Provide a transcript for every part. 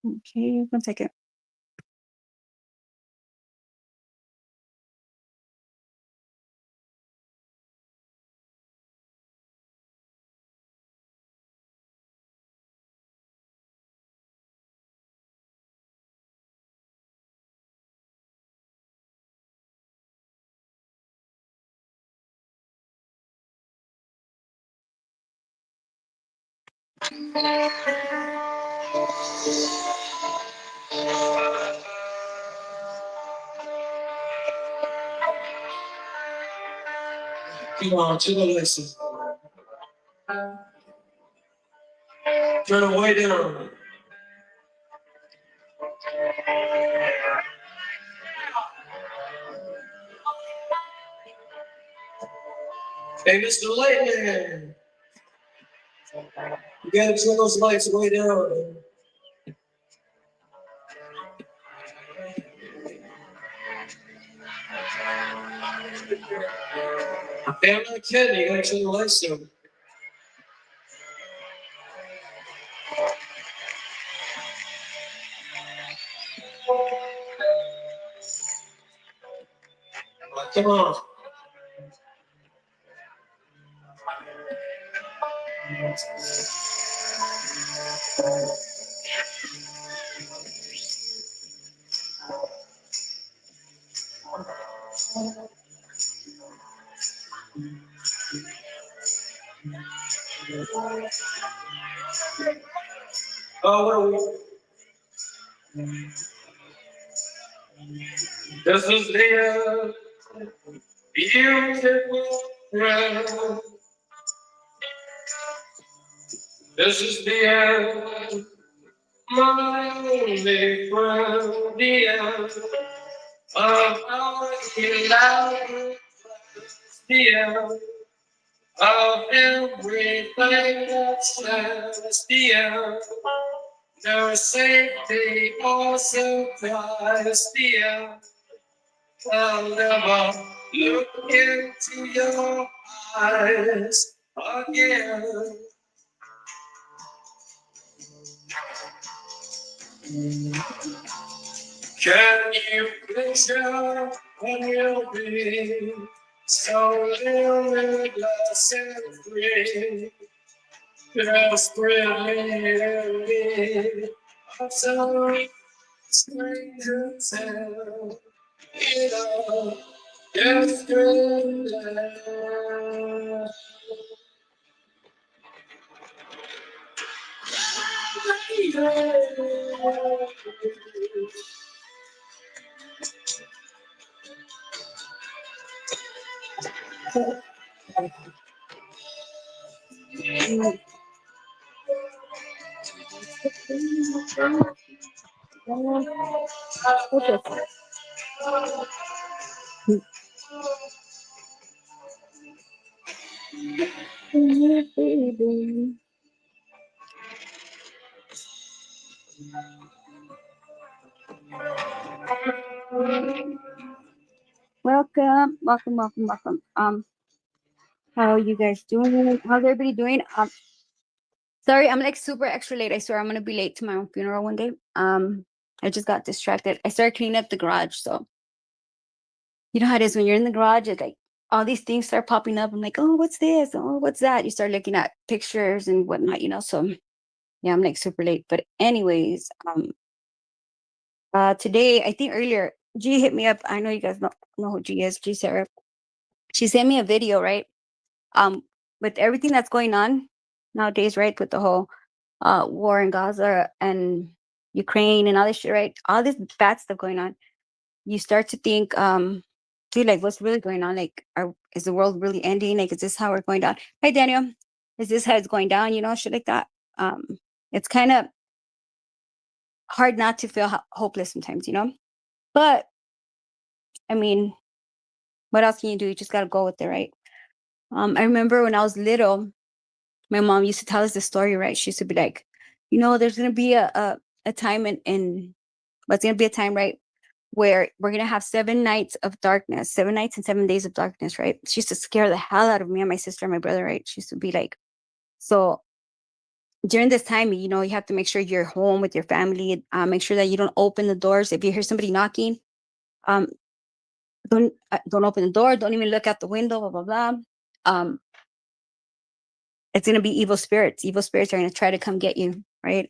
Okay, 1 second. Come on, to the lesson. Turn it way down. Hey, Mr. Layman, you gotta turn those lights way down. Hey, I'm not kidding, you gotta turn the lights down. Come on. Oh, where are we? This is the beautiful world. This is the end, my only friend, the end of our life, the end of everything that stands, the end. No safety or surprise, the end. I'll never look into your eyes again. Can you picture when you'll be so limitless and free? Desperately of some stranger tale, you know, yesterday. Welcome. How are you guys doing? How's everybody doing? Sorry, I'm like super extra late. I swear I'm gonna be late to my own funeral one day. I just got distracted. I started cleaning up the garage, so you know how it is when you're in the garage. It's like all these things start popping up. I'm like, oh, what's this? Oh, what's that? You start looking at pictures and whatnot, you know. So yeah, I'm like super late. But anyways, today I think earlier G hit me up. I know you guys know who G is. G Sarah. She sent me a video, right? With everything that's going on nowadays, right? With the whole war in Gaza and Ukraine and all this shit, right? All this bad stuff going on. You start to think, dude, like what's really going on? Like, is the world really ending? Like, is this how we're going down? Hey, Daniel, is this how it's going down? You know, shit like that. It's kind of hard not to feel hopeless sometimes, you know. But I mean, what else can you do? You just gotta go with it, right? I remember when I was little, my mom used to tell us the story, right? She used to be like, you know, there's gonna be a time in what's gonna be a time, right, where we're gonna have 7 nights of darkness, 7 nights and 7 days of darkness, right? She used to scare the hell out of me and my sister and my brother, right? She used to be like, so during this time, you know, you have to make sure you're home with your family. Make sure that you don't open the doors. If you hear somebody knocking, um, don't open the door. Don't even look out the window. Blah blah blah. Um, it's gonna be evil spirits. Evil spirits are gonna try to come get you, right?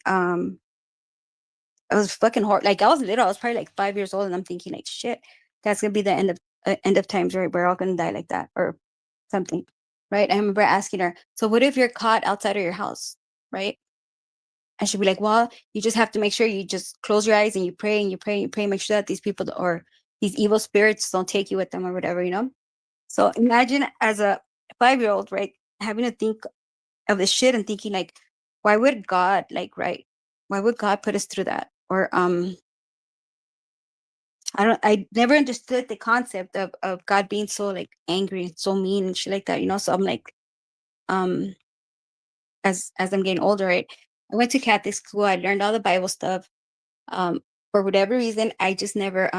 It was fucking hard. Like I was little. I was probably like 5 years old, and I'm thinking like, shit, that's gonna be the end of times, right? We're all gonna die like that, or something, right? I remember asking her, so what if you're caught outside of your house, right? And she'd be like, well, you just have to make sure you just close your eyes and you pray and you pray and you pray, make sure that these people or these evil spirits don't take you with them or whatever, you know? So imagine as a 5-year-old, right, having to think of this shit and thinking like, why would God like, right? Why would God put us through that? Or I never understood the concept of God being so like angry and so mean and shit like that, you know? So I'm like, um, as I'm getting older, right? I went to Catholic school, I learned all the Bible stuff. For whatever reason, I just never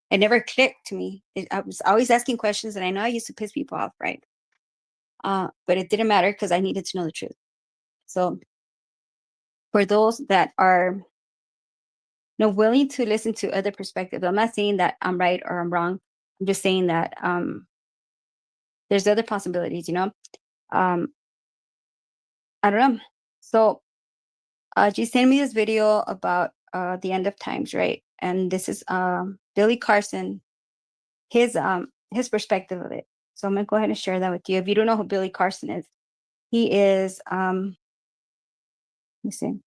it never clicked to me. I was always asking questions and I know I used to piss people off, right? But it didn't matter because I needed to know the truth. So for those that are willing to listen to other perspectives, I'm not saying that I'm right or I'm wrong. I'm just saying that there's other possibilities, you know. Um, I don't know. So she sent me this video about the end of times, right? And this is Billy Carson, his perspective of it. So I'm gonna go ahead and share that with you. If you don't know who Billy Carson is, he is let me see.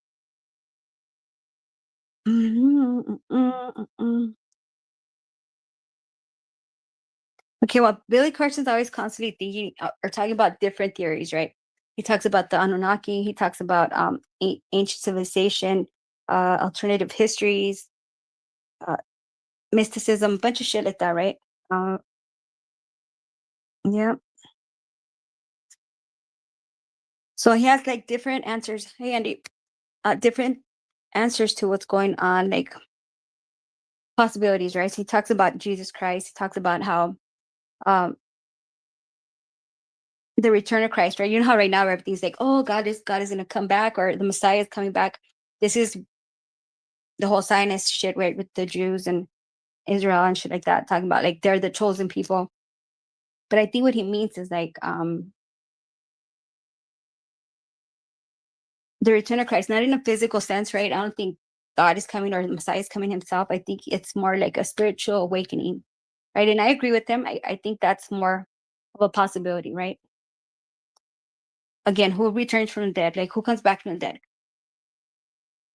Okay, well, Billy Carson's always constantly thinking or talking about different theories, right? He talks about the Anunnaki. He talks about ancient civilization, alternative histories, uh, mysticism, a bunch of shit like that, right? Uh, yeah. So he has like different answers. Hey, Andy, different answers to what's going on, like possibilities, right? So he talks about Jesus Christ. He talks about how um, the return of Christ, right? You know how right now everything's like, oh, God is going to come back, or the Messiah is coming back. This is the whole Zionist shit, right, with the Jews and Israel and shit like that, talking about like they're the chosen people. But I think what he means is like the return of Christ, not in a physical sense, right? I don't think God is coming or the Messiah is coming himself. I think it's more like a spiritual awakening, right? And I agree with him. I think that's more of a possibility, right? Again, who returns from the dead? Like who comes back from the dead?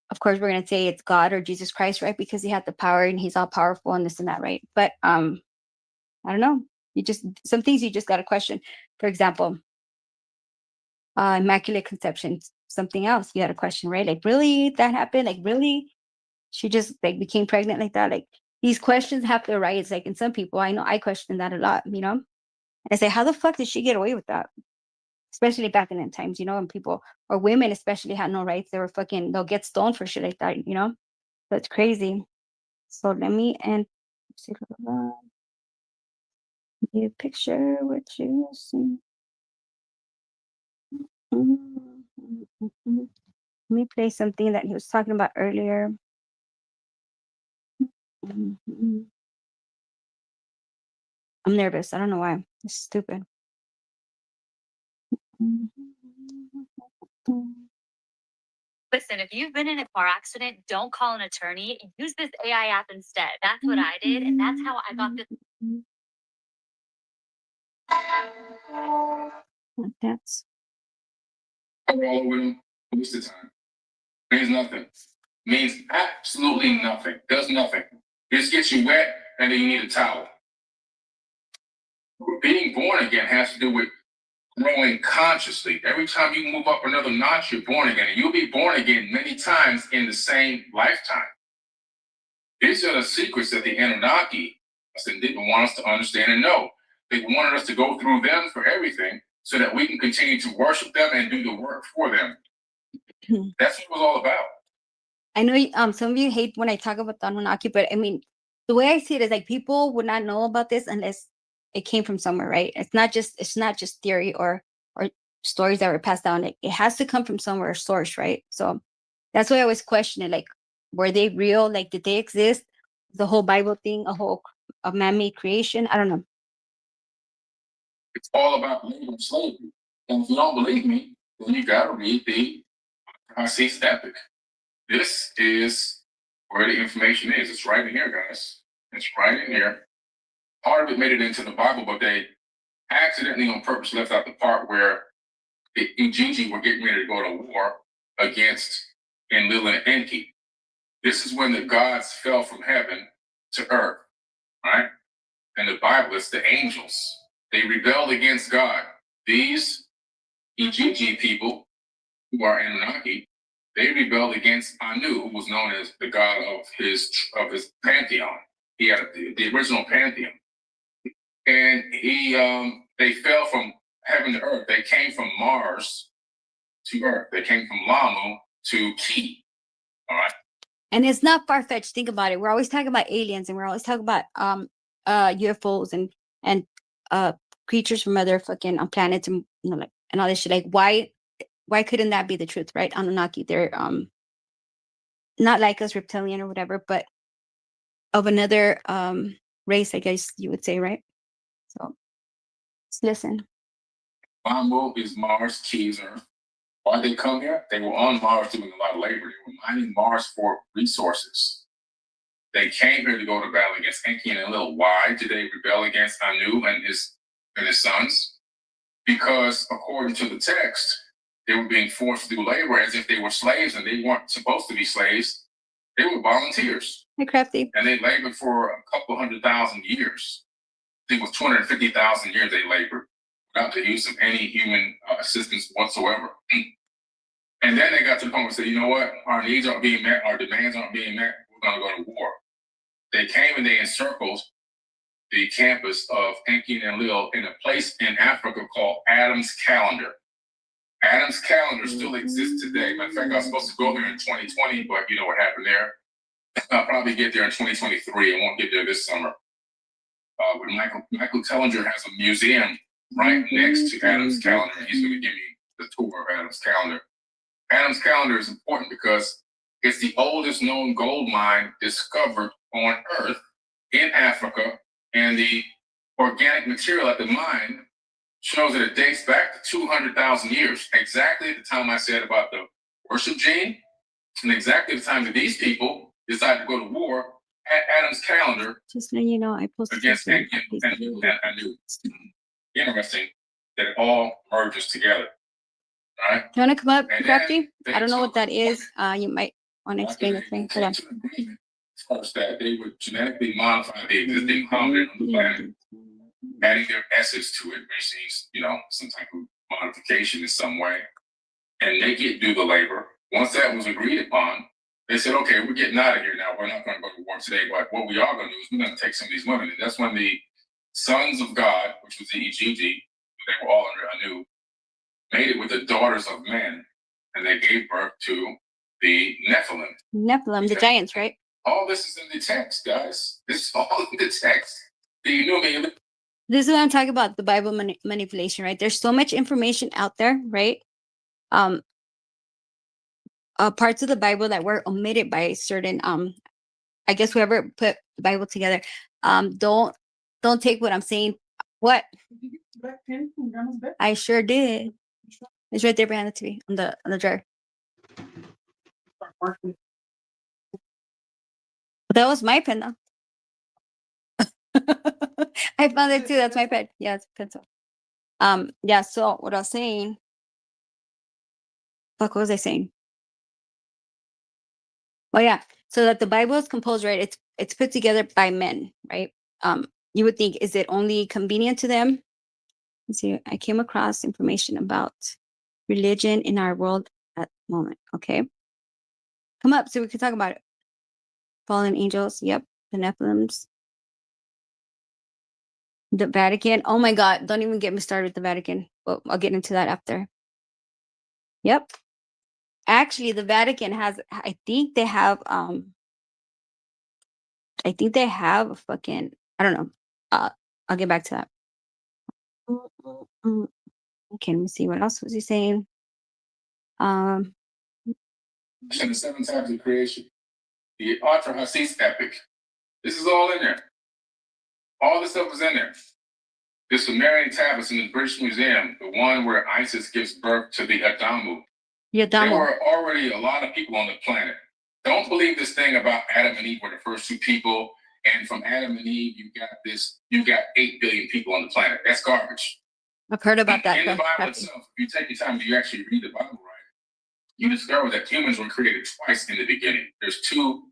Of course, we're gonna say it's God or Jesus Christ, right? Because he had the power and he's all powerful and this and that, right? But I don't know. You just some things you just gotta question. For example, immaculate conception, something else you had a question, right? Like, really that happened? Like, really? She just like became pregnant like that? Like these questions have to arise. Like in some people, I know I question that a lot, you know? I say, how the fuck did she get away with that? Especially back in the times, you know, and people or women especially had no rights. They were fucking they'll get stoned for shit like that, you know? That's crazy. So let me and see a picture with you. See. Let me play something that he was talking about earlier. Mhm. I'm nervous. I don't know why. It's stupid. Listen, if you've been in a car accident, don't call an attorney. Use this AI app instead. That's what I did, and that's how I got this. That's Roll with them. Waste of time. Means nothing. Means absolutely nothing. Does nothing. Just gets you wet, and then you need a towel. Being born again has to do with growing consciously. Every time you move up another notch, you're born again. And you'll be born again many times in the same lifetime. These are the secrets that the Anunnaki didn't want us to understand and know. They wanted us to go through them for everything so that we can continue to worship them and do the work for them. That's what it was all about. I know some of you hate when I talk about the Anunnaki, but I mean the way I see it is like people would not know about this unless it came from somewhere, right? It's not just theory or stories that were passed down. Like, it has to come from somewhere source, right? So that's why I always question it. Like, were they real? Like, did they exist? The whole Bible thing, a man-made creation? I don't know. It's all about labor and slavery. And if you don't believe me, then you got to read the Cease Epic. This is where the information is. It's right in here, guys. It's right in here. Part of it made it into the Bible, but they accidentally on purpose left out the part where the Ujiji were getting ready to go to war against Enlil and Enki. This is when the gods fell from heaven to earth, right? And the Bible, it's the angels. They rebelled against God. These Ujiji people, who are Anunnaki, they rebelled against Anu, who was known as the god of his pantheon. He had the original pantheon, and they fell from heaven to earth. They came from Mars to Earth. They came from Lamu to Ki. All right. And it's not far-fetched. Think about it. We're always talking about aliens, and we're always talking about UFOs and creatures from other fucking planets, and like, and all this shit. Like, why couldn't that be the truth, right? Anunnaki, they're not like us, reptilian or whatever, but of another race, I guess you would say, right? So let's listen. Lamu is Mars, Ki is Earth. Why they come here? They were on Mars doing a lot of labor. They were mining Mars for resources. They came here to go to battle against Enki and Enlil. Why did they rebel against Anu and his sons? Because according to the text, they were being forced to do labor as if they were slaves, and they weren't supposed to be slaves. They were volunteers. Hey, Crafty. And they labored for a couple 100,000 years. I think it was 250,000 years they labored without the use of any human assistance whatsoever. And then they got to the point where they said, you know what? Our needs aren't being met. Our demands aren't being met. We're going to go to war. They came and they encircled the campus of Enki and Enlil in a place in Africa called Adam's Calendar. Adam's Calendar still exists today. Matter of fact, I was supposed to go there in 2020, but you know what happened there? I'll probably get there in 2023. I won't get there this summer. But Michael Tellinger has a museum right next to Adam's Calendar. He's going to give me the tour of Adam's Calendar. Adam's Calendar is important because it's the oldest known gold mine discovered on Earth in Africa, and the organic material at the mine shows that it dates back to 200,000 years, exactly at the time I said about the worship gene, and exactly the time that these people decided to go to war at Adam's Calendar. Just so you know, I posted against Enki and Anu. Interesting that it all merges together. All right. Do you want to come up, And Crafty? then I don't know they what that is. You might want to explain the thing. Hold on. First, that they would genetically modify the existing hominid on the planet, adding their essence to it, which means, some type of modification in some way, and make it do the labor. Once that was agreed upon, they said, okay, we're getting out of here now. We're not going to go to war today, but what we are going to do is we're going to take some of these women. And that's when the sons of God, which was the Ijiji, they were all under Anu, made it with the daughters of men, and they gave birth to the Nephilim. Nephilim, the giants, right? All this is in the text, guys. This is all in the text. Do you know me? This is what I'm talking about, the Bible manipulation, right? There's so much information out there, right? Parts of the Bible that were omitted by certain, I guess whoever put the Bible together, don't take what I'm saying. What? I sure did. It's right there behind the TV on the drawer. But that was my pen, though. I found it too. That's my pen. Yeah, it's a pencil. Yeah. So what I was saying. Fuck, what was I saying? Well, yeah. So that the Bible is composed, right? It's put together by men, right? You would think, is it only convenient to them? Let's see. I came across information about religion in our world at the moment. Okay. Come up so we can talk about it. Fallen angels. Yep. The Nephilims. The Vatican. Oh my God. Don't even get me started with the Vatican. Well, I'll get into that after. Yep. Actually, the Vatican has, I think they have a fucking, I don't know. I'll get back to that. Okay, let me see. What else was he saying? Um, And the 7 times of creation, the Arthur Hassis epic. This is all in there. All this stuff is in there. The Sumerian tablets in the British Museum, the one where Isis gives birth to the Adamu. There Yadamo. were already a lot of people on the planet. Don't believe this thing about Adam and Eve were the first 2 people, and from Adam and Eve, you got 8 billion people on the planet. That's garbage. I've heard about that. In the Bible Crafty. itself, if you take your time, you actually read the Bible right, you discover that humans were created twice in the beginning. There's 2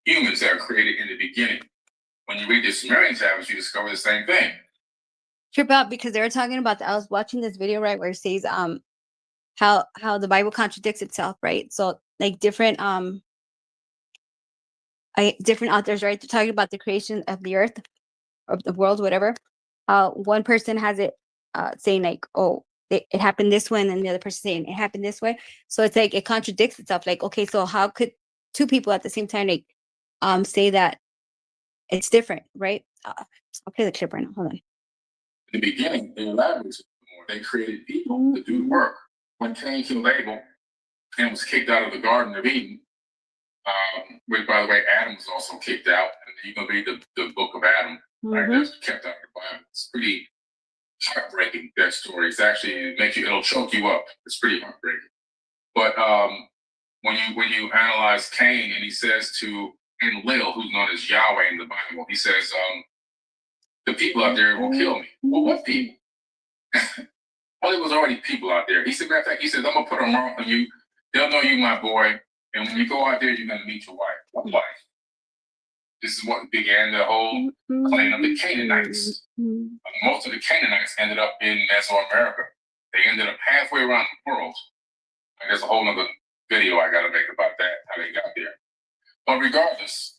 humans that are created in the beginning. When you read the Sumerian tablets, you discover the same thing. Trip out because they were talking about I was watching this video, right, where it says how the Bible contradicts itself, right? So like different different authors, right? They're talking about the creation of the earth or the world, whatever. One person has it saying like, oh, it happened this way, and then the other person saying it happened this way. So it's like it contradicts itself. Like, okay, so how could 2 people at the same time like say that it's different, right? I'll play the clip right now. Hold on. In the beginning, they elaborated more. They created people to do the work. When Cain killed Abel and was kicked out of the Garden of Eden, which, by the way, Adam was also kicked out. And you can read the book of Adam, right? That's kept out of the Bible. It's pretty heartbreaking, that story. It's actually, it'll choke you up. It's pretty heartbreaking. But when you analyze Cain, and he says to Enlil, who's known as Yahweh in the Bible, he says, the people out there will kill me. Well, what people? Well, there was already people out there. He said, matter of fact, he said, I'm gonna put a mark on you. They'll know you, my boy. And when you go out there, you're gonna meet your wife. What wife? This is what began the whole claim of the Canaanites. Most of the Canaanites ended up in Mesoamerica. They ended up halfway around the world. And there's a whole other video I gotta make about that, how they got there. But regardless,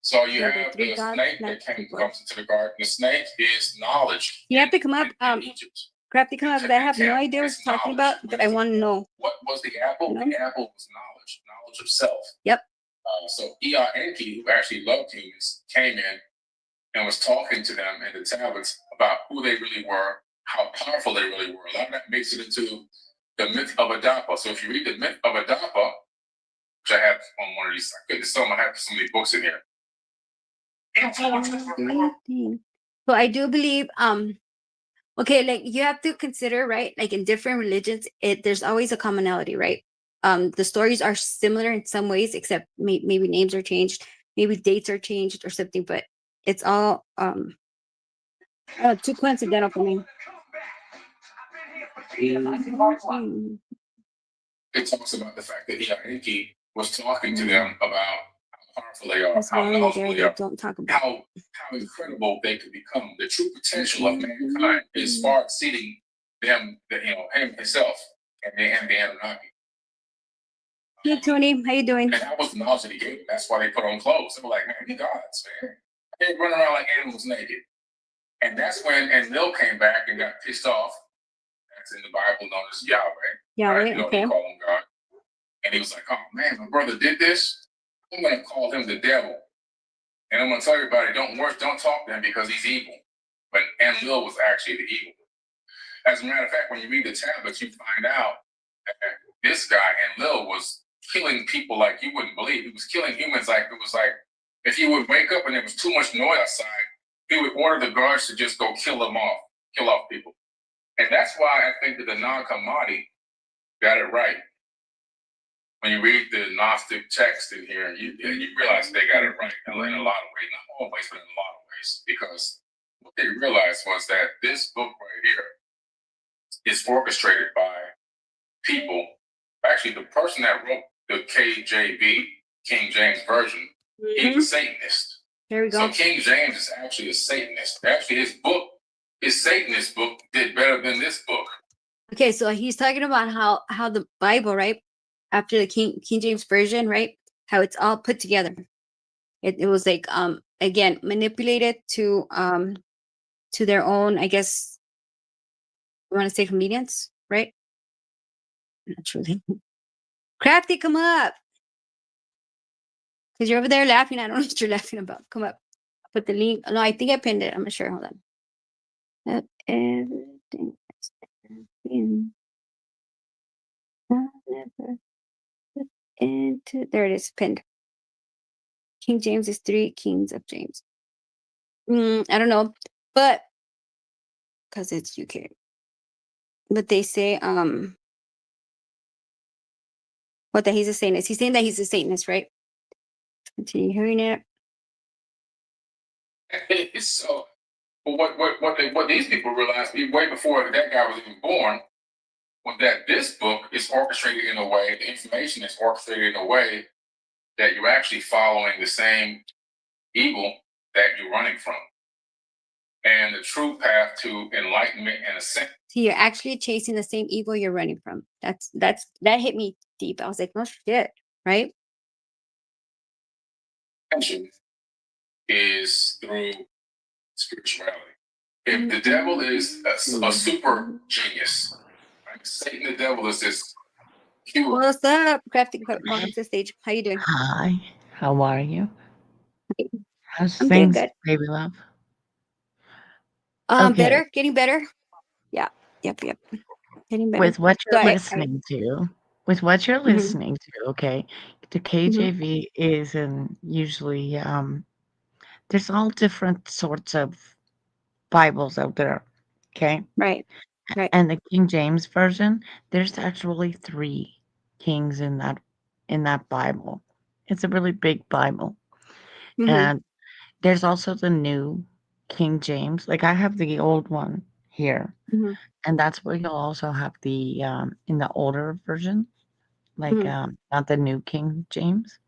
so you have the snake that comes into the garden. The snake is knowledge. You have to come up, in Egypt. Crafty, come up. I have no idea what you're talking about, but I want to know. What was the apple? The apple was knowledge of self. Yep. So E.R. Enki, who actually loved humans, came in and was talking to them in the tablets about who they really were, how powerful they really were. A lot of that makes it into the myth of Adapa. So if you read the myth of Adapa, which I have on one of these, I have so many books in here. So I do believe, okay, like you have to consider, right? Like in different religions, there's always a commonality, right? The stories are similar in some ways, except maybe names are changed, maybe dates are changed or something, but it's all too coincidental for me. It talks about the fact that Enki was talking to them about how powerful they are, That's how why knowledgeable they are, don't talk about how incredible they could become. The true potential of mankind is far exceeding them, him himself, and the Anunnaki. Hey Tony, how you doing? And that was the knowledge that he gave them. That's why they put on clothes. They were like, man, we gods, man. They run around like animals naked. And that's when Enlil came back and got pissed off. That's in the Bible known as Yahweh. Yahweh, right? okay. You call him God. And he was like, oh man, my brother did this. I'm going to call him the devil. And I'm going to tell everybody, don't talk to him because he's evil. But Enlil was actually the evil. As a matter of fact, when you read the tablets, you find out that this guy, Enlil, was killing people like you wouldn't believe. He was killing humans like it was like if you would wake up and there was too much noise outside, he would order the guards to just go kill off people. And that's why I think that the Nag Hammadi got it right. When you read the Gnostic text in here, you realize they got it right in a lot of ways, not always, but in a lot of ways, because what they realized was that this book right here is orchestrated by people. Actually, the person that wrote the KJV, King James Version, he's a Satanist. There we go. So King James is actually a Satanist. Actually, his Satanist book did better than this book. Okay, so he's talking about how the Bible, right, after the King James Version, right, how it's all put together. It was like again manipulated to their own, I guess, you want to say convenience, right? Not truly. Crafty, come up. Because you're over there laughing. I don't know what you're laughing about. Come up. I'll put the link. No, I think I pinned it. I'm not sure. Hold on. Everything. Into there it is pinned. King James is 3 kings of James. I don't know, but because it's UK. But they say what that he's a Satanist. He's saying that he's a Satanist, right? Continue hearing it. It's so. But what these people realized way before that guy was even born was that this book is orchestrated in a way, the information is orchestrated in a way that you're actually following the same evil that you're running from. And the true path to enlightenment and ascension. So you're actually chasing the same evil you're running from. That hit me deep. I was like, no shit, right? Is through spirituality. If the devil is a super genius, right? Satan, the devil is this pure. What's up, Crafty? Welcome to the stage. How you doing? Hi, how are you? How's I'm doing things, good. baby love? Okay, Better, getting better. Yeah, yep. Getting better. with what So you're listening to, with what you're Mhm, listening to, okay, the mhm, KJV is in usually there's all different sorts of Bibles out there, okay? right, right. And the King James version, there's actually 3 kings in that Bible. It's a really big Bible. Mhm, And there's also the new King James. Like I have the old one here. mhm, And that's where you'll also have the, in the older version, like, mhm. not the New King James.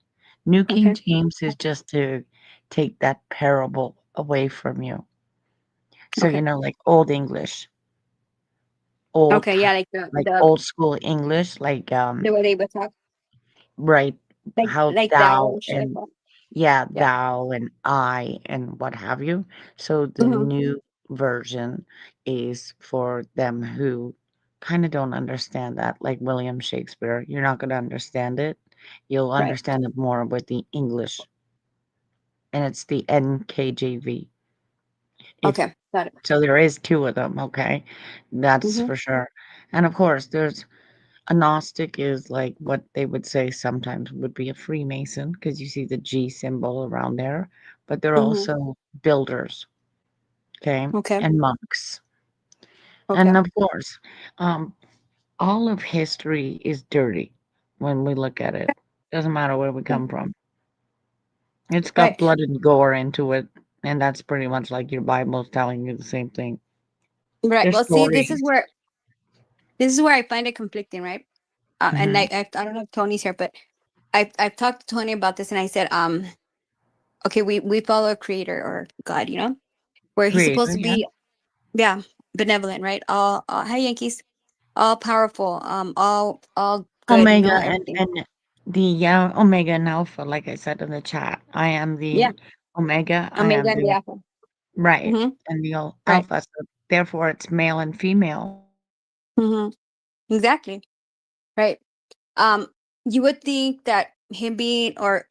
New King Okay, James is just to take that parable away from you. So, okay, like Old English, old okay. ti Yeah, like like old school English, like, the way they would talk, right, how like thou thou and shit like and that. yeah, Yeah. thou and I and what have you. So the Mhm, new version is for them who kind of don't understand that, like William Shakespeare. You're not going to understand it. You'll right. understand it more with the English, and it's the NKJV. If Okay, got it. so, there is 2 of them. Okay, that's Mhm, for sure. And of course, there's a Gnostic is like what they would say sometimes would be a Freemason because you see the G symbol around there, but they're mhm. also builders, okay, Okay, and monks. okay. And of course, um, all of history is dirty when we look at it. Doesn't matter where we Yeah. come from. It's got Right, blood and gore into it, and that's pretty much like your Bible's telling you the same thing. right. There's Well, see, this is stories. where I find it conflicting, right? And Mhm. I don't know if Tony's here, but I've talked to Tony about this, and I said, okay, we follow a creator or God, where he's supposed Creator, to yeah. be, yeah, benevolent, right? All hi Yankees, all powerful, all good, Omega everything. and the, Omega and Alpha, like I said in the chat. I am Yeah, the Omega, I Omega am and the the Alpha. right, Mm-hmm. and the Right. Alpha, so therefore it's male and female. Mm-hmm. Exactly. Right. Um, you would think that him being or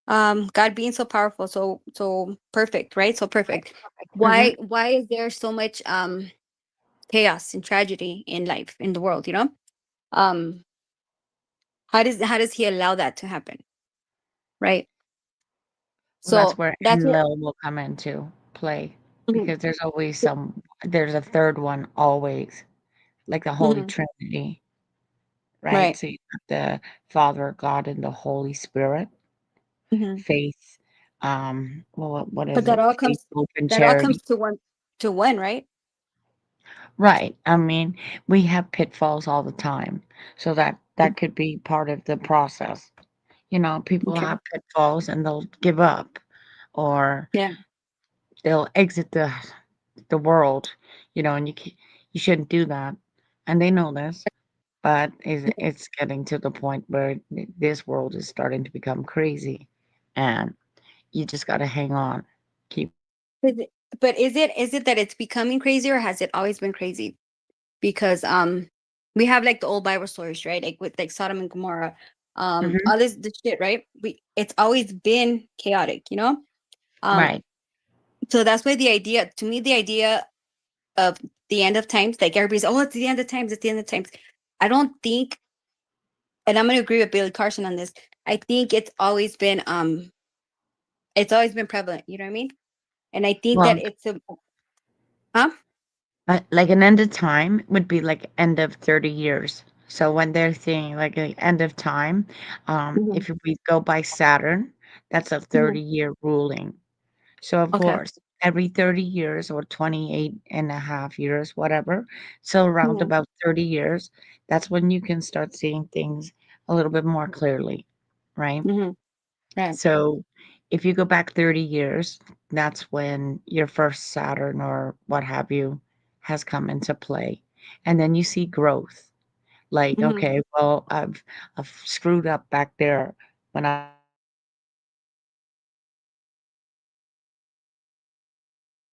God being so powerful, so perfect, right? So perfect. Mhm. Why is there so much chaos and tragedy in life in the world? Um, how does he allow that to happen? Right. Well, that's So where that's what. Enlil will come into play Mhm, because there's a 3rd one always, like the Holy mhm, Trinity, right? right. So you have the Father, God, and the Holy Spirit. Mhm. Faith, well, what But is it? Faith, hope, and that all charity. comes to one, right? Right. I mean, we have pitfalls all the time. So that could be part of the process. People Okay. have pitfalls and they'll give up or Yeah. they'll exit the world, and you shouldn't do that. And they know this, but it's getting to the point where this world is starting to become crazy and you just got to hang on. Keep Is it- But is it that it's becoming crazy or has it always been crazy? Because we have like the old Bible stories, right? Like with like Sodom and Gomorrah, Mhm. all this shit, right? It's always been chaotic. Um, Right. so that's why the idea, to me, the idea of the end of times. Like everybody's, oh, it's the end of times. It's the end of times. I don't think, and I'm going to agree with Billy Carson on this. I think it's always been prevalent. You know what I mean? And I think that Well, it's a, huh? like an end of time would be like end of 30 years. So when they're saying like an end of time, Hmm. if we go by Saturn, that's a Hmm. 30-year ruling. So of Okay. course, every 30 years or 28 and a half years, whatever, so around Hmm. about 30 years, that's when you can start seeing things a little bit more clearly, right? Hmm. Right. So if you go back 30 years, that's when your first Saturn or what have you has come into play. And then you see growth. Like, Hmm. okay, well, I've screwed up back there when I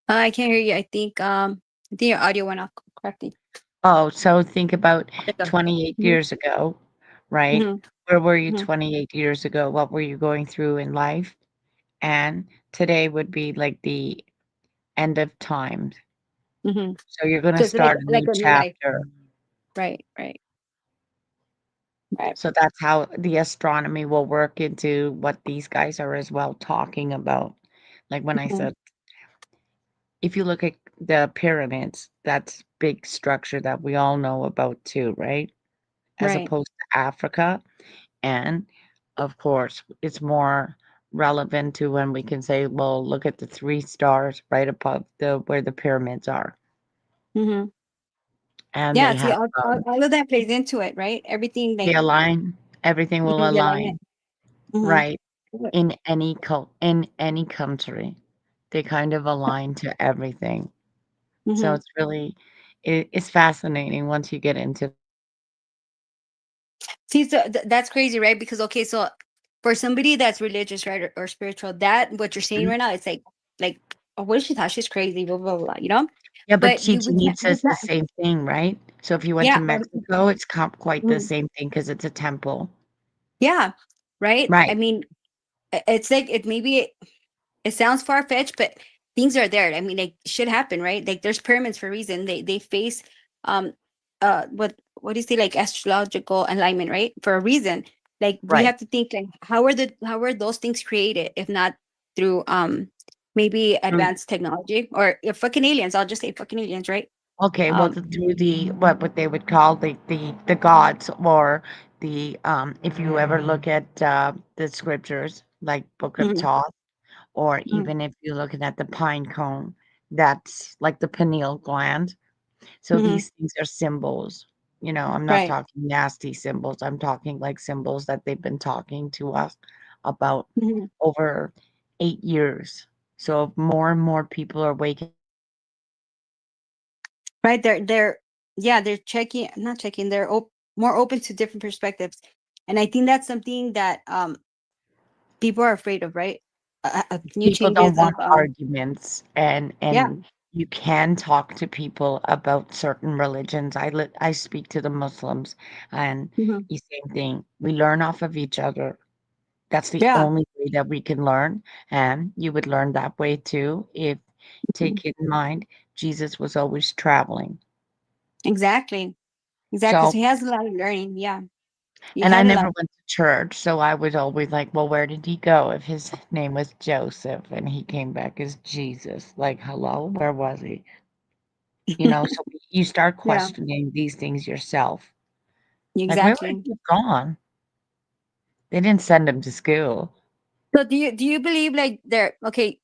I can't hear you. I think your audio went off correctly. oh, so think about There you 28 go. years ago, right? Hmm. Where were you Hmm. 28 years ago? What were you going through in life? And today would be like the end of time. Hmm. So you're going to So it's start a like new a new life. chapter. Right. Right. Right. So that's how the astronomy will work into what these guys are as well talking about. Like when I Hmm. said, if you look at the pyramids, that's big structure that we all know about too, right? As Right. opposed to Africa. And of course, it's more relevant to when we can say, well, look at the three stars right above the where the pyramids are. Hmm. And Yeah. they See, have all of that plays into it, right? Everything they like align, everything will the alignment. align, Hmm. right? In any country, they kind of align to everything. So Hmm. it's really it's fascinating once you get into See, so that's crazy, right? Because okay, so for somebody that's religious, right, or spiritual, that what you're saying Mhm. right now, it's like, oh, what if she thought she's crazy, blah blah blah, you know? Yeah, but But Chichen we can't, Itza is the same thing, right? So if you went to yeah, Mexico, it's quite the mhm, same thing because it's a temple. yeah, right. I Right. mean, it's like it maybe it sounds far fetched, but things are there. I mean, like should happen, right? Like there's pyramids for a reason. They face um what do you say, like astrological alignment, right? For a reason. Like we Right. have to think like how are those things created if not through maybe Through advanced technology or if fucking aliens. I'll just say fucking aliens, right? okay, well, Um through the what they would call the gods or the if you ever look at the scriptures like Book of mhm, Thoth, or mhm, even if you're looking at the pine cone, that's like the pineal gland. So mhm, these things are symbols. I'm not right. talking nasty symbols. I'm talking like symbols that they've been talking to us about Mhm. over 8 years. So if more and more people are waking Right. They're yeah, they're checking, not checking, they're more open to different perspectives. And I think that's something that people are afraid of, right? New people changes don't of want arguments and yeah. you can talk to people about certain religions. I speak to the Muslims and Mhm. the same thing. We learn off of each other. That's the Yeah. only way that we can learn, and you would learn that way too if Mhm. take in mind Jesus was always traveling. Exactly. Exactly. So So he has a lot of learning. Yeah. He and I had a never lot. went to church, so I was always like, well, where did he go if his name was Joseph and he came back as Jesus? Like, hello, where was he? So you start Yeah. questioning these things yourself. Like, where would Exactly. he have gone? They didn't send him to school. So do you believe like there okay,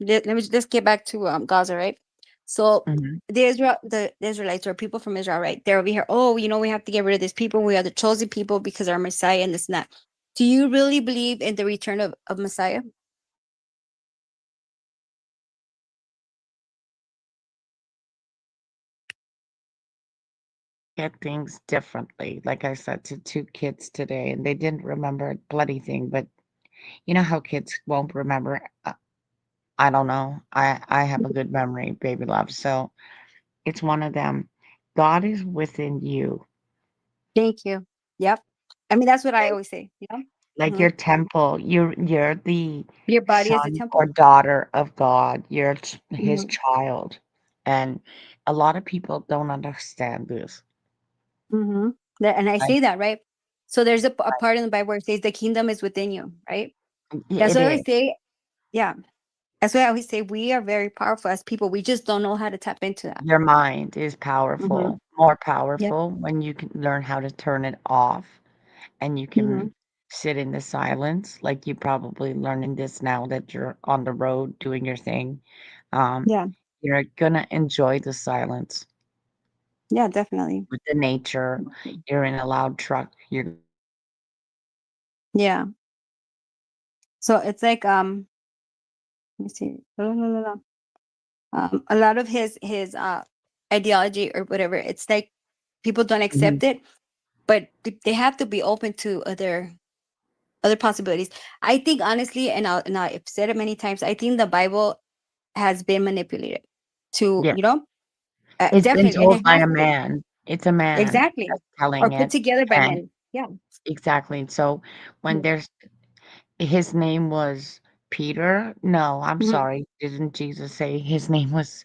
let me just get back to Gaza, right? So Mhm. the Israelites or people from Israel, right? They're over here, oh, we have to get rid of these people. We are the chosen people because our Messiah and this and that. Do you really believe in the return of Messiah? At things differently. Like I said to two kids today, and they didn't remember a bloody thing, but you know how kids won't remember? I don't know. I have a good memory, baby love. So it's one of them. God is within you. Thank you. Yep. I mean, that's what I Like, always say, like Mhm. your temple, you're the Your body is a son or temple. daughter of God. You're his Mhm. child. And a lot of people don't understand this. Mm-hmm. And I Like, say that, right? So there's a part in the Bible where it says the kingdom is within you, right? That's it what I is. always say. Yeah. That's why I always say we are very powerful as people. We just don't know how to tap into that. Your mind is Mm-hmm. powerful, more Yep. powerful when you can learn how to turn it off and you Mm-hmm. can sit in the silence. Like you probably learning this now that you're on the road doing your thing. Um, Yeah. you're gonna enjoy the silence Yeah, definitely. with the nature. You're in a loud truck. You're Yeah. So it's like let me see. La, la, la, la. A lot of his ideology or whatever, it's like people don't Mhm. accept it, but they have to be open to other possibilities. I think honestly, and I've said it many times, I think the Bible has been manipulated to, Yeah. It's been definitely, and told it by has a been. man. It's a man Exactly. that's Or telling put it. together by And men. Yeah. exactly. So when Mhm. there's his name was Peter. No, I'm Mhm. sorry. Didn't Jesus say his name was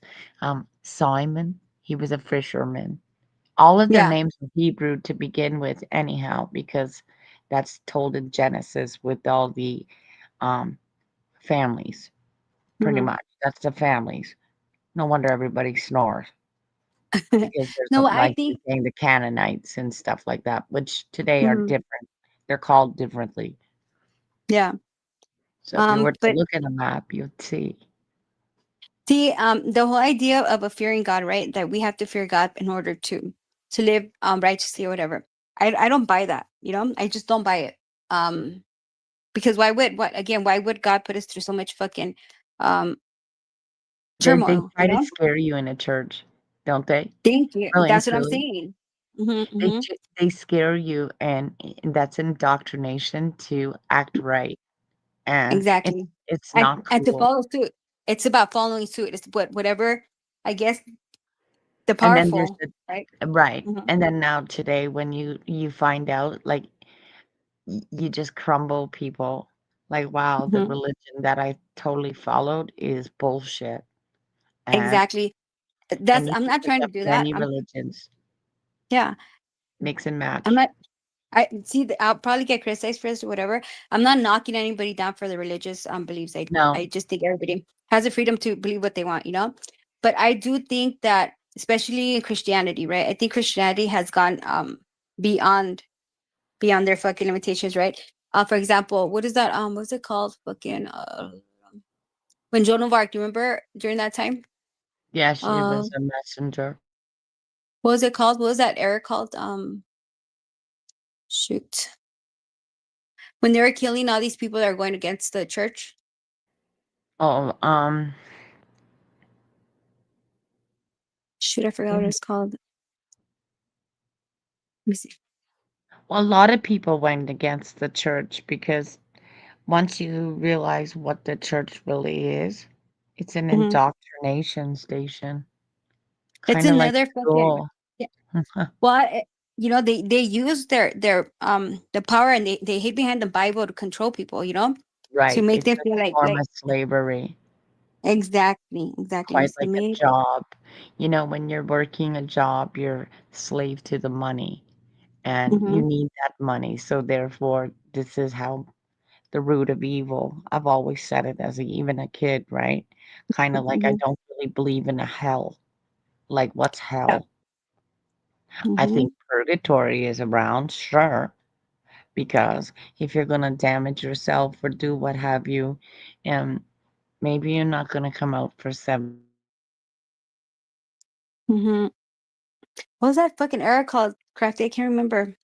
Simon? He was a fisherman. All of their Yeah. names were Hebrew to begin with, anyhow, because that's told in Genesis with all the um, families, pretty Mhm. much. That's the families. No wonder everybody snores because there's No, I like you're think. saying the Canaanites and stuff like that, which today are Mhm. different. They're called differently. Yeah. So if you were to But look at a map, you'd see. see, the whole idea of a fearing God, right? That we have to fear God in order to live righteously or whatever. I don't buy that. I just don't buy it. Um, because why would God put us through so much fucking um They turmoil? try to scare you in a church, don't they? Thank you. Really and That's what I'm truly. saying. Hmm. They Hmm. they scare you, and that's indoctrination to act right, and Exactly. it's And not to cool. follow suit. It's about following suit. It's whatever. I guess the And then there's powerful, right? the right, Hmm. and then now today when you find out, like, you just crumble people, like, wow, the Hmm. religion that I totally followed is bullshit, and Exactly. That's. you I'm can not look trying to up do that. many religions, Yeah. mix and I'm match. not. I see. I'll probably get criticized for this or whatever. I'm not knocking anybody down for their religious beliefs. I No, just think everybody has the freedom to believe what they want. But I do think that, especially in Christianity, right? I think Christianity has gone beyond their fucking limitations, right? For example, what is that? What's it called? Fucking when Joan of Arc. Do you remember during that time? yeah, she Uh, was a messenger. what was it called? What was that era called? Shoot. When they were killing all these people that are going against the church. Oh, Shoot, I forgot what it's called. Let me see. well, a lot of people went against the church because once you realize what the church really is, it's an Mhm. indoctrination station, It's kind of like another fucking. school. Yeah. Well, they use their the power, and they hid behind the Bible to control people. To Right. make It's them like feel a like form of slavery, exactly. quite It's like a made. job. You know, when you're working a job, you're slave to the money and you Hmm. need that money. So therefore, this is how the root of evil. I've always said it as even a kid, right? Kind of like I Hmm. don't really believe in a hell. Like, what's Yeah. hell? I Hmm. think purgatory is around, sure, because if you're gonna damage yourself or do what have you, and maybe you're not gonna come out for 7 Hmm. What was that fucking era called? Crafty, I can't remember.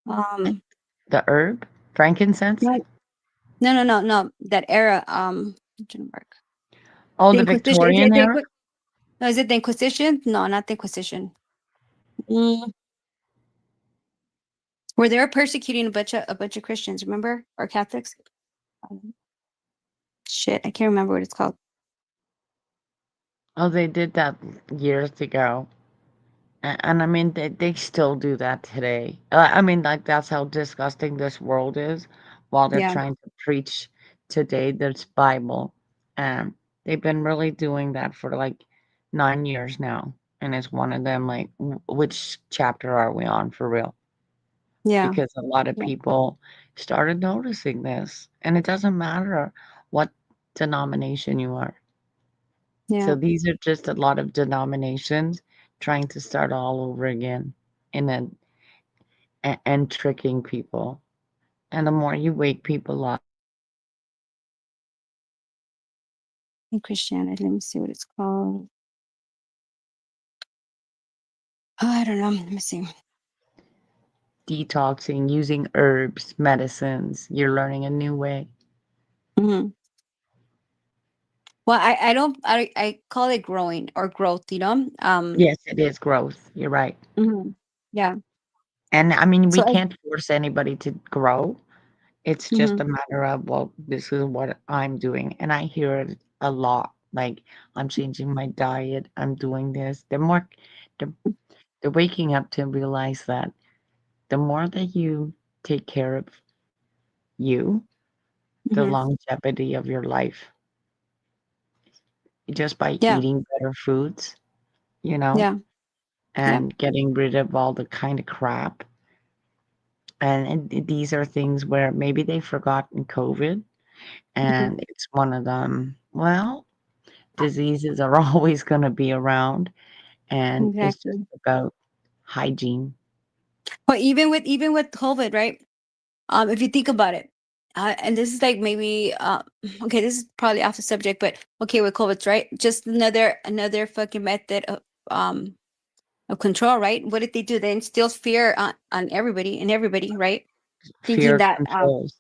Um, the herb? Frankincense? no, no. That era. It didn't work. Oh, The the Inquisition. Is Victorian it the era? No, is it the Inquisition? No, not the Inquisition. Mm, where they were persecuting a bunch of Christians, remember? Or Catholics? Um, Shit, I can't remember what it's called. Oh, they did that years ago. And I mean, they still do that today. I mean, like, that's how disgusting this world is while they're Yeah. trying to preach today this Bible. Um, they've been really doing that for like 9 years now, and it's one of them. Like, which chapter are we on for real? Yeah. Because a lot of Yeah. people started noticing this, and it doesn't matter what denomination you are. Yeah. So these are just a lot of denominations trying to start all over again, in and tricking people. And the more you wake people up, In Christianity, let me see what it's called. Oh, I don't know. Let me see. detoxing, using herbs, medicines, you're learning a new way. Hmm. Well, I don't, I call it growing or growth, you know? Yes, it is growth. You're right. Mhm. Yeah. And I mean, we So, can't force anybody to grow. It's just mhm, a matter of, well, this is what I'm doing. And I hear it a lot. Like, I'm changing my diet. I'm doing this. The, they're waking up to realize that the more that you take care of you, the mhm. longevity of your life, just by Yeah. eating better foods, you know, Yeah. Yeah. and getting rid of all the kind of crap. And these are things where maybe they forgot in COVID, Mhm. and it's one of them. Well, diseases are always going to be around, and it's just Exactly. about hygiene. Well, even with COVID, right? If you think about it, and this is like maybe okay, this is probably off the subject, but okay, with COVID, right? Just another fucking method um of control, right? What did they do? They instilled fear on everybody and everybody, right? Thinking Fear that controls.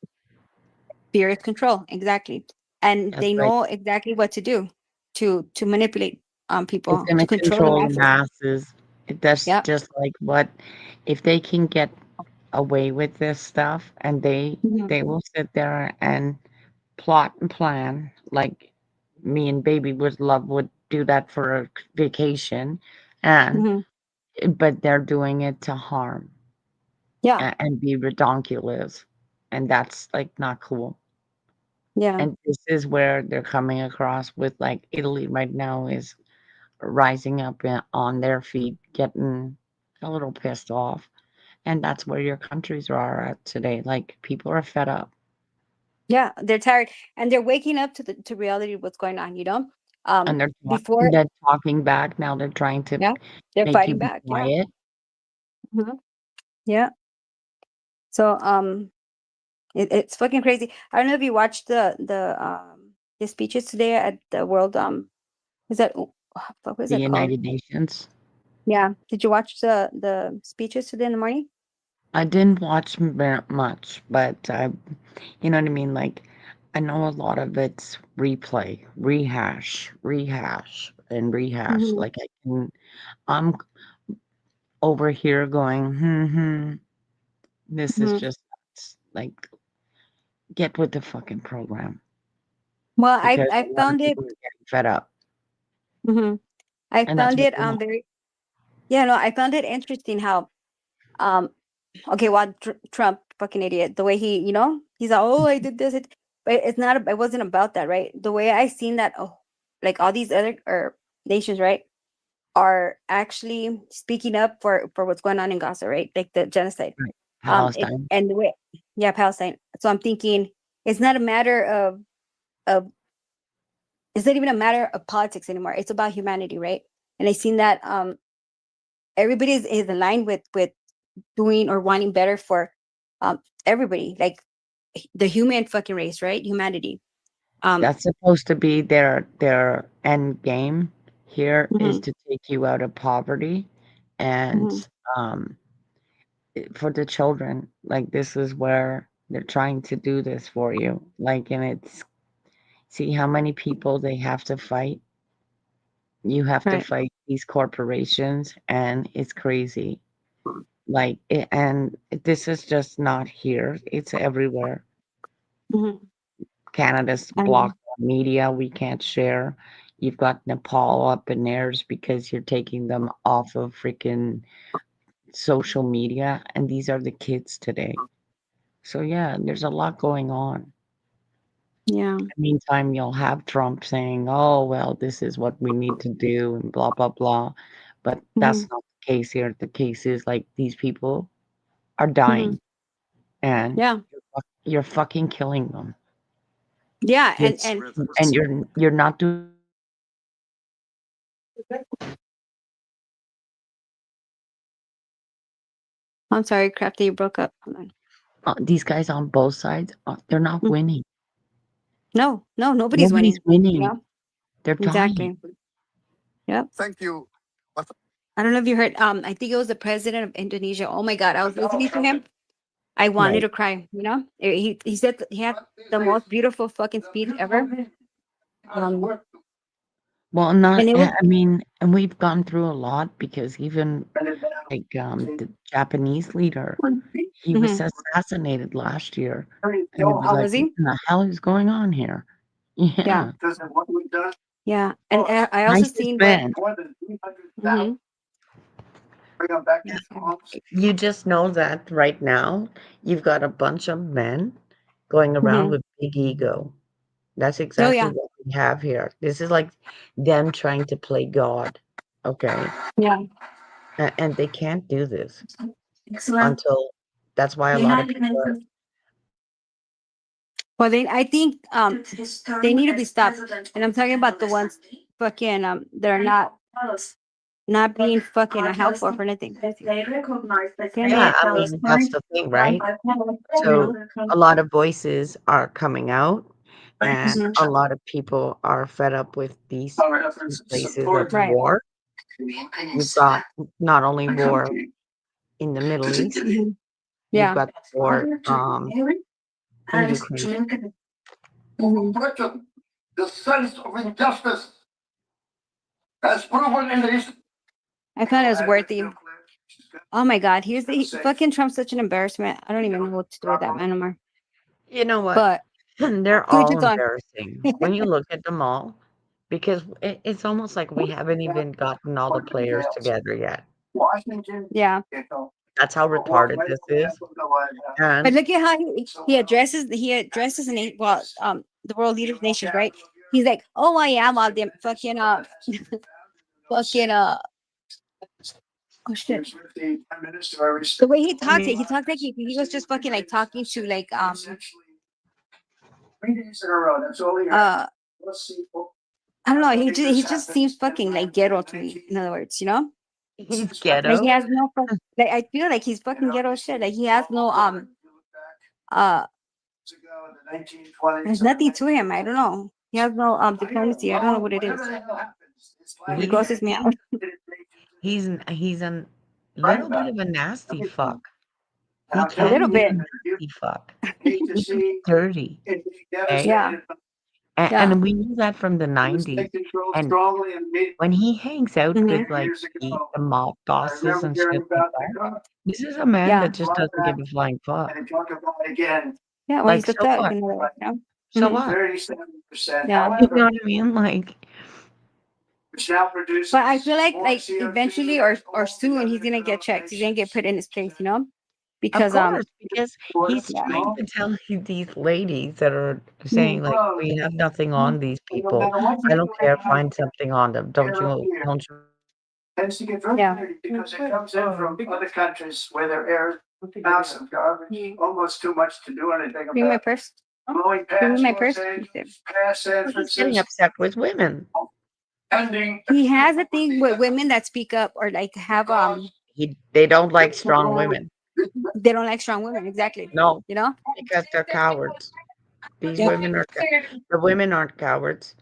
fear is control, exactly, and That's they right. know exactly what to do to manipulate It's people going to to control the control the masses. masses. That's Yep. just like what if they can get away with this stuff, and Hmm. they will sit there and plot and plan like me and baby would do that for a vacation, and Hmm. but they're doing it to harm Yeah. and be redonkulous, and that's like not cool. Yeah. And this is where they're coming across with, like, Italy right now is rising up on their feet, getting a little pissed off, and that's where your countries are at today. Like, people are fed up, Yeah, they're tired and they're waking up to the to reality of what's going on, you know? and Before, they're talking back now. They're trying to yeah, they're make you fighting be back. Yeah. quiet. Hmm. Yeah. So it's fucking crazy. I don't know if you watched the speeches today at the world is that what was The it called? United Nations. Yeah. Did you watch the speeches today in the morning? I didn't watch much, but you know what I mean? Like, I know a lot of it's replay, and rehash. Hmm. Like, I'm over here going, this is Hmm. just nuts. Like, get with the fucking program, Well, because I a lot of found it. people are getting fed up, Hmm. I and that's found what it they want. very, yeah, no, I found it interesting how um okay, well, Trump, fucking idiot. The way he, he's like, oh, I did this. But it's not. It wasn't about that, right? The way I seen that, oh, like all these other or nations, right, are actually speaking up for what's going on in Gaza, right? Like the genocide. Right. It Palestine. and the way, yeah, Palestine. So I'm thinking it's not a matter of it's not even a matter of politics anymore. It's about humanity, right? And I seen that everybody is aligned with doing or wanting better for everybody, like the human fucking race, right? Humanity. Um, That's supposed to be their end game here, is mhm, to take you out of poverty, and mhm, um for the children, like, this is where they're trying to do this for you. Like, and it's see how many people they have to fight. You have to right. fight these corporations, and it's crazy. Like, and this is just not here, it's everywhere. Mhm. Canada's And blocked on media, we can't share. You've got Nepal up in theirs because you're taking them off of freaking social media, and these are the kids today. So, yeah, there's a lot going on. Yeah. Meantime, you'll have Trump saying, "Oh, well, this is what we need to do," and blah blah blah. But Hmm. that's not the case here. The case is like these people are Hmm. dying, and Yeah. you're fucking killing them. Yeah. It's And and you're not doing I'm sorry, Crafty, you broke up. Hold on. these guys on both sides. They're not Mm. winning. No, no, nobody's Nobody's winning. winning. Yeah, They're dying. exactly. Yep. I don't know if you heard. I think it was the president of Indonesia. Oh my God, I was listening to him. I wanted Right. to cry. He said that he had the most beautiful fucking speech ever. Um, Well, not. and it was. I mean, and we've gone through a lot because even like the Japanese leader, he was Mhm. assassinated last year, and it was How like, was what he? in the hell is going on here? Yeah, Yeah, yeah. And I also nicest seen what. man. Mhm. Yes, yeah. You just know that right now you've got a bunch of men going around Mhm. with big ego. That's Oh exactly yeah, what we have here. This is like them trying to play God, okay? yeah. And they can't do this until that's why a lot of people are Well, I think they need to be stopped. And I'm talking about the ones fucking that are not being fucking helpful for anything. Can yeah, they? I mean, that's the thing, right? So a lot of voices are coming out and Mhm. a lot of people are fed up with these two places of Right. war. You've got not only war in the Middle East, Mhm. you've Yeah. got war in Ukraine. Mhm. I thought it was worthy. Oh my God, fucking Trump's such an embarrassment. I don't even know what to do with that man anymore. You know what? But They're to each all his own. embarrassing when you look at them all, because it's almost like we haven't even gotten all the players together yet. Yeah. That's how retarded this is. But And look at how he addresses the world leaders nations, right? He's like, oh, I am all them fucking fucking oh shit. The way he I talks mean, it, he talks like he was just fucking like talking to like I don't know, he just seems fucking like ghetto to me, in other words, he's like he ghetto. has no like I feel like he's fucking ghetto shit, like he has no uh there's nothing to him. I don't know. He has no diplomacy. I don't know what it is. It He's grosses me out. he's a little bit of a nasty fuck. He A can little be a bit. nasty fuck. He can be dirty, okay? Yeah. Yeah. And we knew that from the 90s. And when he hangs out with Hmm. like the mob bosses and shit like that, this is a man Yeah. that just doesn't give a flying fuck. Yeah. Well, Like, he's a so thug, what? in other words, So Mhm. what? Yeah. You know what I mean? Like, But I feel like eventually or soon he's gonna get checked. He's gonna get put in his place, of because course, because he's yeah. trying to tell these ladies that are saying Mhm. like, we have nothing on these people. I don't care. Find something on them. Don't you? Yeah. Bring my purse. Bring me my purse. He Well, he's getting upset with women. He has a thing with women that speak up or like have They don't like strong women. they don't like strong women, exactly. No, You know? because they're cowards. These Yep. women are the women aren't cowards.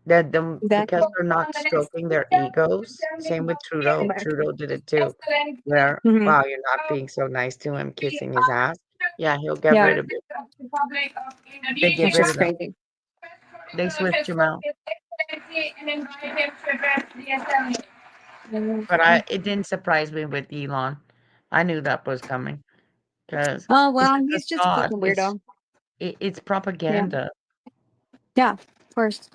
They're them because Exactly. they're not stroking their egos. Same with Trudeau. Trudeau did it too. Where, Mhm. wow, you're not being so nice to him, kissing his ass. Yeah, he'll get Yeah. rid of it. They get That's rid of just them. crazy. They switch him out. But it didn't surprise me with Elon. I knew that was coming because Oh it's well, a he's just a facade. fucking weirdo. It's Yeah. propaganda. Yeah. Of course.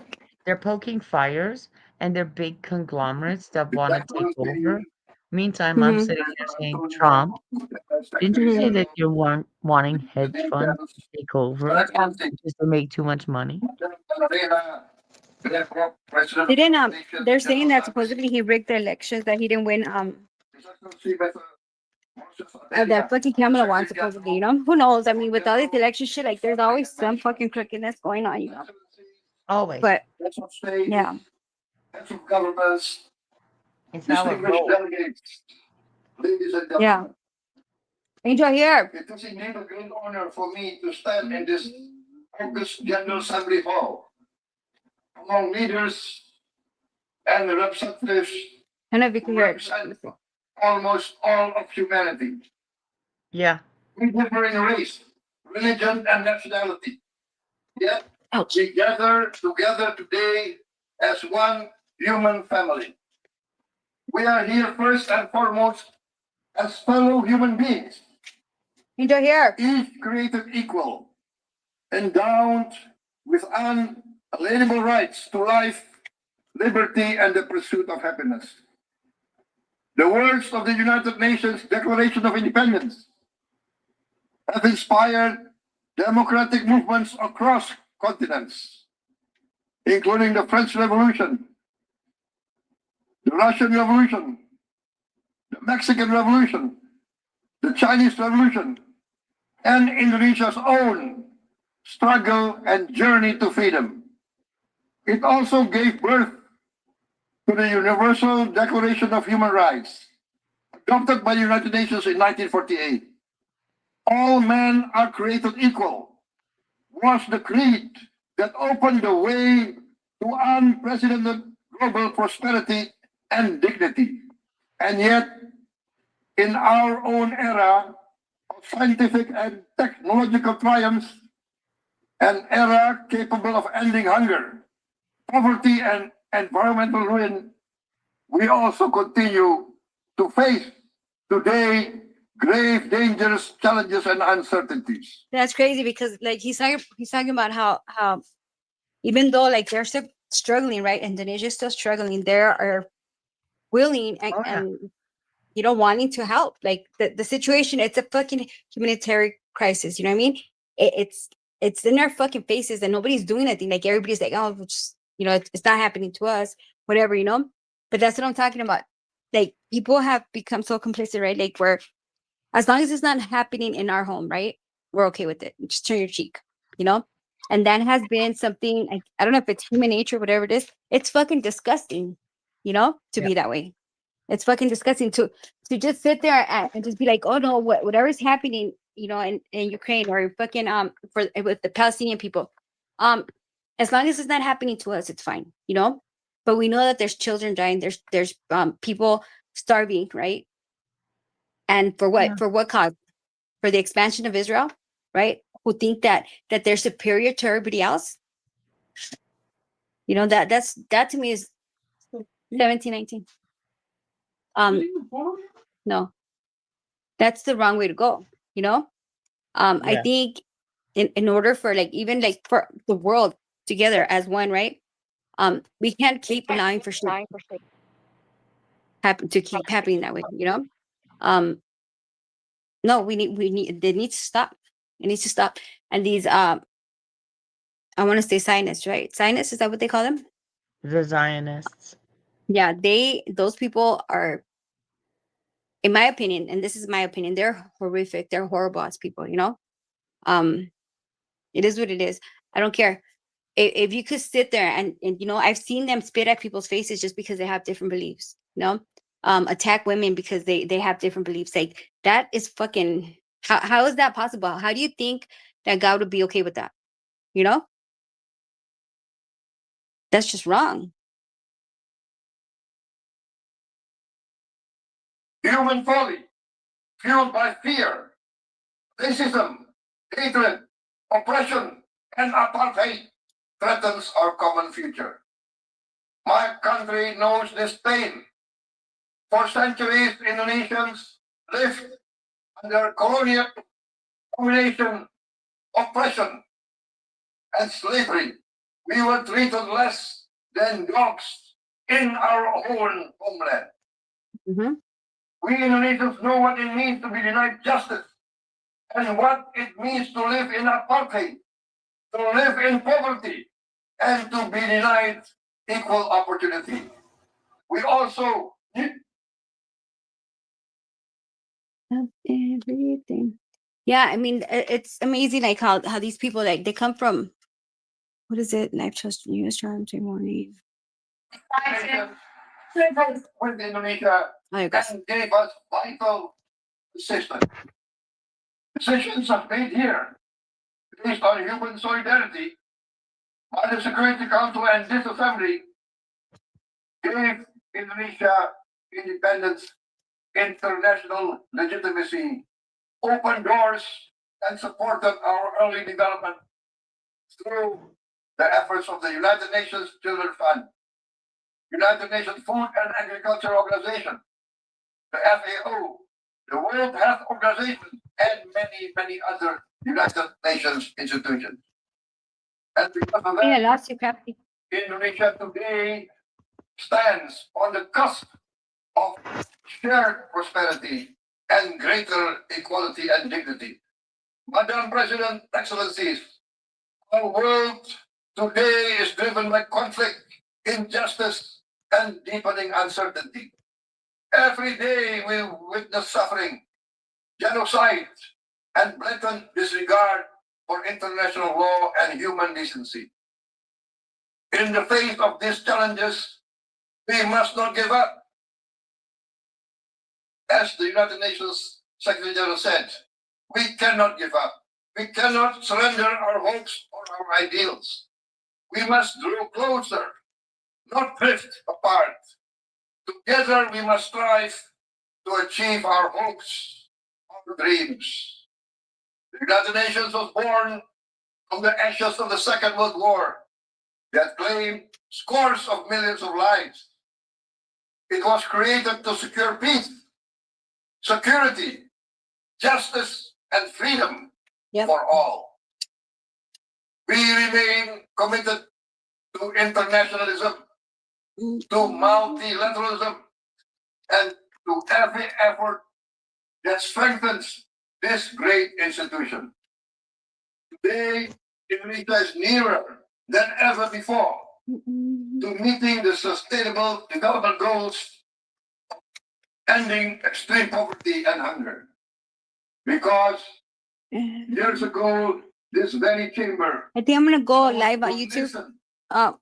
They're poking fires and they're big conglomerates that want to take over. Meantime, I'm Mhm. sitting here saying, Trump, didn't you say that you're wanting hedge funds to take over because they make too much money? They didn't. They're saying that supposedly he rigged the elections, that he didn't win. That fucking Kamala won supposedly. You know, who knows? I mean, with all this election shit, like, there's always some fucking crookedness going on. You know, Always. but yeah. It's how it rolls. Yeah. Angel here. It is indeed a great honor for me to stand in this August General Assembly Hall among leaders and representatives I don't know if you who can hear it. represent almost all of humanity. Yeah. We differ in race, religion, and nationality. Yet Ouch. we gather together today as one human family. We are here first and foremost as fellow human beings, Angel here. each created equal, endowed with unalienable rights to life, liberty, and the pursuit of happiness. The words of the United Nations Declaration of Independence have inspired democratic movements across continents, including the French Revolution, the Russian Revolution, the Mexican Revolution, the Chinese Revolution, and Indonesia's own struggle and journey to freedom. It also gave birth to the Universal Declaration of Human Rights, adopted by the United Nations in 1948. All men are created equal was the creed that opened the way to unprecedented global prosperity and dignity. And yet, in our own era of scientific and technological triumphs, an era capable of ending hunger, poverty, and environmental ruin, we also continue to face today grave dangers, challenges, and uncertainties. That's crazy because, like, he's talking about how even though, like, they're still struggling, right? Indonesia's still struggling. They are willing Oh, yeah. and wanting to help. Like, the situation, it's a fucking humanitarian crisis. You know what I mean? It's in our fucking faces and nobody's doing anything. Like, everybody's like, oh, just, it's not happening to us, whatever, But that's what I'm talking about. Like, people have become so complicit, right? Like, where as long as it's not happening in our home, right? We're okay with it. Just turn your cheek, you know? And that has been something, like, I don't know if it's human nature, whatever it is. It's fucking disgusting, to Yeah. be that way. It's fucking disgusting to just sit there and just be like, oh no, whatever's happening, in Ukraine or fucking for with the Palestinian people, um, as long as it's not happening to us, it's fine, But we know that there's children dying, there's people starving, right? And for what? Yeah. For what cause? For the expansion of Israel, right? Who think that they're superior to everybody else? That to me is 1719. No, that's the wrong way to go. I Yeah. think in order for, like, even like for the world together as one, right? We can't keep allowing for shit happen to keep happening that way. Um, no, they need to stop. It needs to stop. And these I want to say Zionists, right? Zionists, is that what they call them? The Zionists. Yeah, those people are, in my opinion, and this is my opinion, they're horrific. They're horrible as people. Um, it is what it is. I don't care. If you could sit there and I've seen them spit at people's faces just because they have different beliefs, attack women because they have different beliefs. Like, that is fucking, how is that possible? How do you think that God would be okay with that? That's just wrong. Human folly, fueled by fear, racism, hatred, oppression, and apartheid, threatens our common future. My country knows this pain. For centuries, Indonesians lived under colonial domination, oppression, and slavery. We were treated less than dogs in our own homeland. Mhm. We Indonesians know what it means to be denied justice and what it means to live in apartheid, to live in poverty, and to be denied equal opportunity. We also need Of everything. Yeah, I mean, it's amazing, like how these people, like, they come from, what is it? Life Trust News Charms morning. with Indonesia Oh, you guys. and gave us vital assistance. Decisions are made here based on human solidarity by the Security Council and this assembly gave Indonesia independence, international legitimacy, opened doors, and supported our early development through the efforts of the United Nations Children Fund, United Nations Food and Agriculture Organization, the FAO, the World Health Organization, and many, many other United Nations institutions. And because of Hey, I that, lost you, Crafty. Indonesia today stands on the cusp of shared prosperity and greater equality and dignity. Madam President, Excellencies, our world today is driven by conflict, injustice, and deepening uncertainty. Every day we witness suffering, genocide, and blatant disregard for international law and human decency. In the face of these challenges, we must not give up. As the United Nations Secretary General said, we cannot give up. We cannot surrender our hopes or our ideals. We must draw closer, not drift apart. Together we must strive to achieve our hopes, our dreams. The United Nations was born from the ashes of the Second World War that claimed scores of millions of lives. It was created to secure peace, security, justice, and freedom for all. We remain committed to internationalism, to multilateralism, and to every effort that strengthens this great institution. Today, Indonesia is nearer than ever before to meeting the sustainable development goals, ending extreme poverty and hunger. Because years ago, this very chamber I think I'm gonna go live on would YouTube. listen Cause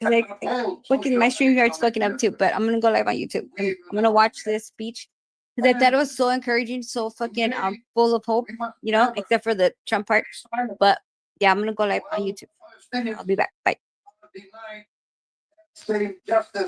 and like uphold fucking my social stream and yard's fucking up too, economic but I'm gonna go live on YouTube. I'm gonna watch this speech because I thought it was so encouraging, so fucking full of hope, We must you know, never except for the Trump part. silence But yeah, I'm gonna go live on while YouTube. Palestinians I'll be back. Bye. are denied same justice